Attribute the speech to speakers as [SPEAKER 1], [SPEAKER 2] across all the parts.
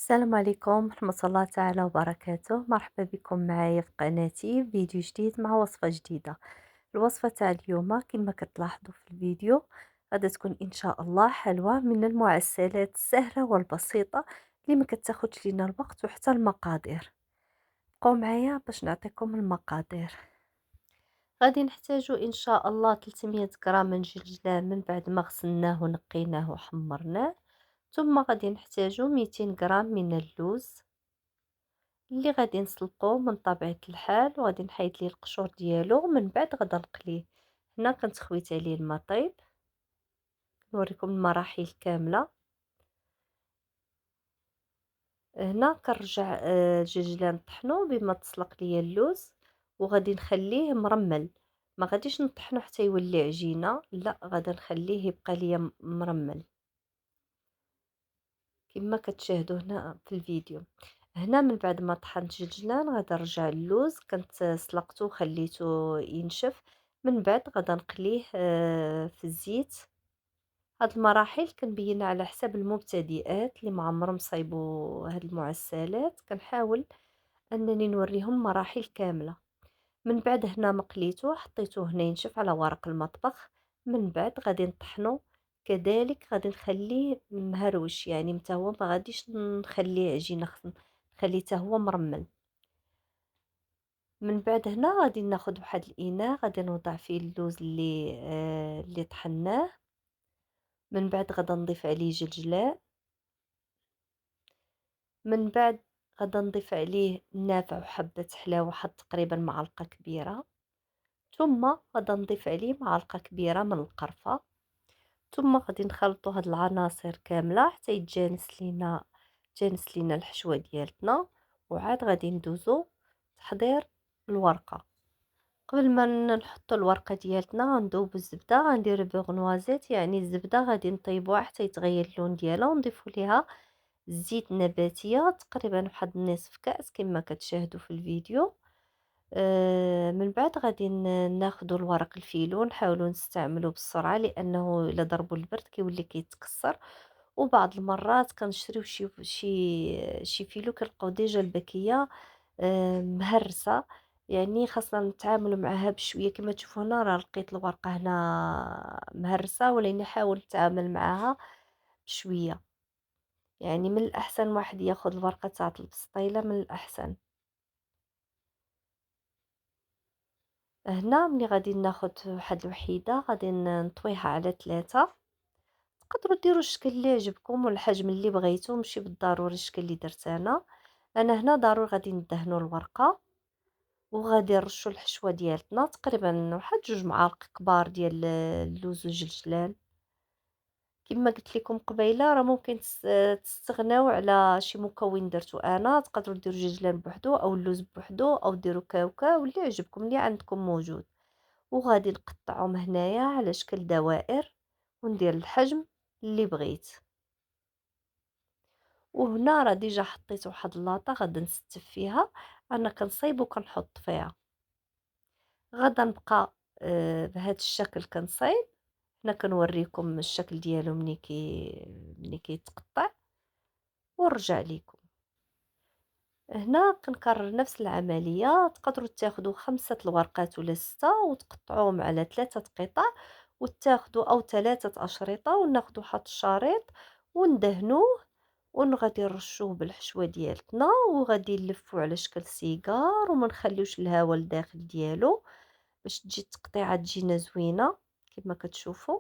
[SPEAKER 1] السلام عليكم ورحمة الله تعالى وبركاته. مرحبا بكم معايا في قناتي فيديو جديد مع وصفة جديدة. الوصفة تاع اليوم كما كتلاحظوا في الفيديو غادا تكون ان شاء الله حلوة من المعسلات السهلة والبسيطة اللي ما كتاخدش لينا الوقت وحتى المقادير. بقوا معايا باش نعطيكم المقادير. غادي نحتاجو ان شاء الله 300 غرام من جلجلان من بعد ما غسلناه ونقيناه وحمرناه. ثم غادي نحتاجو 200 غرام من اللوز اللي غادي نسلقوه من طبيعة الحال، وغادي نحيد ليه القشور ديالو ومن بعد غادا نقليه. هنا كنت خويت عليه الماء طيب. نوريكم المراحل كاملة. هنا كنرجع الجلجلان نطحنو بما تسلق ليا اللوز وغادي نخليه مرمل. ما غاديش نطحنو حتى يولي عجينة، لا غادا نخليه يبقى ليا مرمل كما كتشاهدوا هنا في الفيديو. هنا من بعد ما طحنت الجنان غادا نرجع اللوز كنت سلقته وخليته ينشف. من بعد غادا نقليه في الزيت. هاد المراحل كنبينها على حساب المبتدئات اللي ما عمرهم صايبوا هاد المعسلات، كنحاول انني نوريهم مراحل كامله. من بعد هنا مقليته حطيته هنا ينشف على ورق المطبخ. من بعد غادي نطحنه، كذلك غادي نخليه مهروش يعني متا هو ما غاديش نخليه عجينه، نخليه حتى هو مرمل. من بعد هنا غادي ناخذ واحد الاناء غادي نوضع فيه اللوز اللي طحناه. من بعد غادا نضيف عليه جلجلاء. من بعد غادا نضيف عليه النافع وحبة حلاوة واحد تقريبا معلقة كبيرة. ثم غادا نضيف عليه معلقة كبيرة من القرفة. ثم غادي نخلطوا هاد العناصر كاملة حتى تجانس لينا الحشوة ديالتنا. وعاد غادي ندوزو تحضير الورقة. قبل ما نحطوا الورقة ديالتنا غندوبو الزبدة، غندير بوغ يعني الزبدة غادي نطيبوها حتى يتغير اللون ديالها ونضيفوا ليها زيت نباتية تقريبا واحد نصف كأس كما كتشاهدوا في الفيديو. من بعد غادي ناخدو الورق الفيلو نحاولوا نستعملوه بسرعة لأنه إلا ضربوا البرد كيولي كيتكسر. وبعض المرات كنشريو شي فيلو كنلقاو ديجا الباكية مهرسة، يعني خاصنا نتعاملوا معها بشوية. كما تشوفوا هنا راه لقيت الورقة هنا مهرسة، ولكن نحاول نتعامل معها بشوية. يعني من الأحسن واحد ياخد الورقة تاع البسطيلة من الأحسن. هنا ملي غادي ناخد واحد الوحيدة غادي نطويها على 3. تقدروا ديروا الشكل اللي يعجبكم والحجم اللي بغيتو، ماشي بالضروري الشكل اللي درت انا هنا ضروري غادي ندهنوا الورقه وغادي نرشوا الحشوه ديالتنا تقريبا واحد 2 معالق كبار ديال اللوز والجلجلان. كما قلت لكم قبيله راه ممكن تستغناو على شي مكون درتو انا، تقدروا ديروا الجلجلان بوحدو او اللوز بوحدو او ديروا كاوكاو اللي يعجبكم اللي عندكم موجود. وغادي نقطعهم هنايا على شكل دوائر وندير الحجم اللي بغيت. وهنا راه ديجا حطيت واحد اللاطه غادا نستف فيها، انا كنصايب وكنحط فيها. غادا نبقى بهذا الشكل كنصايب. هنا كنوريكم الشكل ديالو ملي كيتقطع ونرجع لكم. هنا كنكرر نفس العمليه، تقدروا تاخذوا 5 الورقات ولا 6 وتقطعوهم على 3 قطع وتاخذوا او 3 اشرطه وناخذوا واحد الشريط وندهنوه وغادي نرشوه بالحشوه ديالتنا وغادي نلفوه على شكل سيجار وما نخليوش الهواء لداخل ديالو باش تجي التقطيعه تجينا زوينه كما كتشوفوا.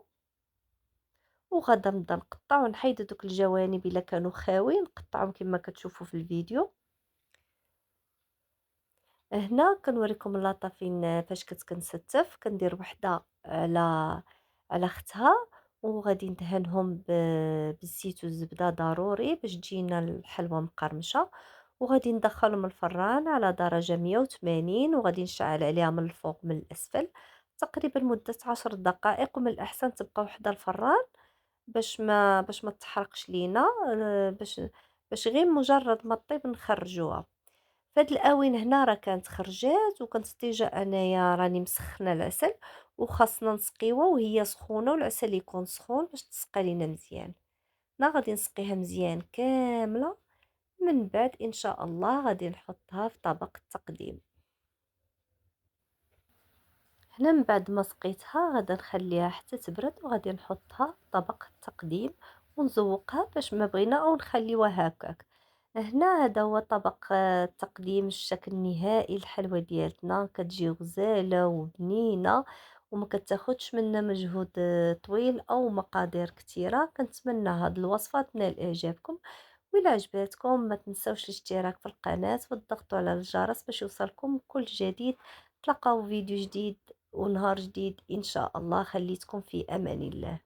[SPEAKER 1] وغادا نبدا نقطع ونحيد دوك الجوانب الا كانوا خاوي نقطعهم كما كتشوفوا في الفيديو. هنا كنوريكم اللاطه فاش كنستف كندير وحده على اختها وغادي ندهنهم بالزيت والزبده ضروري باش تجينا الحلوه مقرمشه. وغادي ندخلهم الفران على درجه 180 وغادي نشعل عليها من الفوق من الاسفل تقريبا مده 10 دقائق. ومن الاحسن تبقى وحده الفران باش ما تحرقش لينا، باش غير مجرد ما طيب نخرجوها. فهاد الاوين هنا راه كانت خرجات وكنت ديجا انايا راني مسخنه العسل وخاصنا نسقيوها وهي سخونه والعسل يكون سخون باش تسقى لينا مزيان. هنا غادي نسقيها مزيان كامله من بعد إن شاء الله غادي نحطها في طبق التقديم. هنا من بعد ما سقيتها غادا نخليها حتى تبرد وغادي نحطها في طبق التقديم ونزوقها باش ما بغينا او نخليوها هكاك. هنا هذا هو طبق التقديم، الشكل النهائي الحلوى ديالتنا كتجي غزاله وبنينه وما كتاخدش منا مجهود طويل او مقادير كثيره. كنتمنى هاد الوصفه تنال اعجابكم، وإلا عجبتكم ما تنسوش الاشتراك في القناة والضغط على الجرس باش يوصلكم كل جديد. تلقاو فيديو جديد ونهار جديد إن شاء الله. خليتكم في أمان الله.